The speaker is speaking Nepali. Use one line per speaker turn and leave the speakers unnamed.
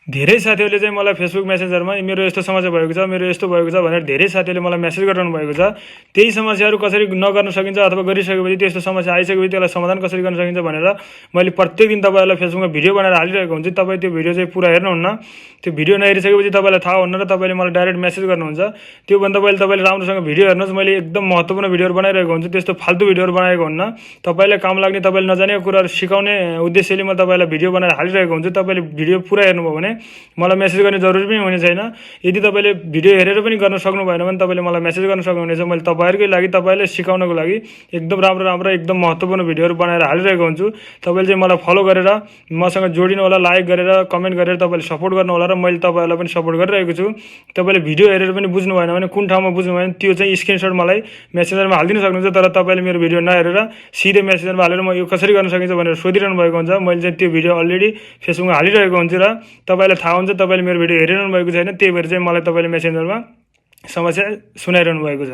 धेरै साथीहरूले चाहिँ मलाई फेसबुक मेसेन्जरमा मेरो यस्तो समस्या भएको छ, मेरो यस्तो भएको छ भनेर धेरै साथीहरूले मलाई मेसेज गरिरहनु भएको छ। त्यही समस्याहरू कसरी नगर्न सकिन्छ अथवा गरिसकेपछि त्यस्तो समस्या आइसकेपछि त्यसलाई समाधान कसरी गर्न सकिन्छ भनेर मैले प्रत्येक दिन तपाईँहरूलाई फेसबुकमा भिडियो बनाएर हालिरहेको हुन्छु। तपाईँ त्यो भिडियो चाहिँ पुरा हेर्नुहुन्न। त्यो भिडियो नहेरिसकेपछि तपाईँलाई थाहा हुन्न र तपाईँले मलाई डाइरेक्ट मेसेज गर्नुहुन्छ। त्योभन्दा पहिले तपाईँले राम्रोसँग भिडियो हेर्नुहोस्। मैले एकदम महत्त्वपूर्ण भिडियोहरू बनाइरहेको हुन्छु, त्यस्तो फाल्तु भिडियोहरू बनाएको हुन्न। तपाईँलाई काम लाग्ने, तपाईँले नजानेको कुराहरू सिकाउने उद्देश्यले म तपाईँलाई भिडियो बनाएर हालिरहेको हुन्छु। तपाईँले भिडियो पुरा हेर्नुभयो भने मलाई मेसेज गर्ने जरुरी पनि हुने छैन। यदि तपाईँले भिडियो हेरेर पनि गर्न सक्नु भएन भने तपाईँले मलाई मेसेज गर्न सक्नुहुनेछ। मैले तपाईँहरूकै लागि, तपाईँलाई सिकाउनको लागि एकदम राम्रो एकदम महत्त्वपूर्ण भिडियोहरू बनाएर हालिरहेको हुन्छु। तपाईँले चाहिँ मलाई फलो गरेर मसँग जोडिनु होला, लाइक गरेर कमेन्ट गरेर तपाईँले सपोर्ट गर्नु होला र मैले तपाईँहरूलाई पनि सपोर्ट गरिरहेको छु। तपाईँले भिडियो हेरेर पनि बुझ्नु भएन भने, कुन ठाउँमा बुझ्नु भएन त्यो चाहिँ स्क्रिनसट मलाई मेसेन्जरमा हालिदिनु सक्नुहुन्छ। तर तपाईँले मेरो भिडियो नहेरेर सिधै मेसेन्जरमा हालेर म यो कसरी गर्न सकिन्छ भनेर सोधिरहनु भएको हुन्छ। मैले चाहिँ त्यो भिडियो अलरेडी फेसबुकमा हालिरहेको हुन्छु र तपाईँलाई थाहा हुन्छ तपाईँले मेरो भिडियो हेरिरहनु भएको छैन, त्यही भएर चाहिँ मलाई तपाईँले मेसेन्जरमा समस्या सुनाइरहनु भएको छ।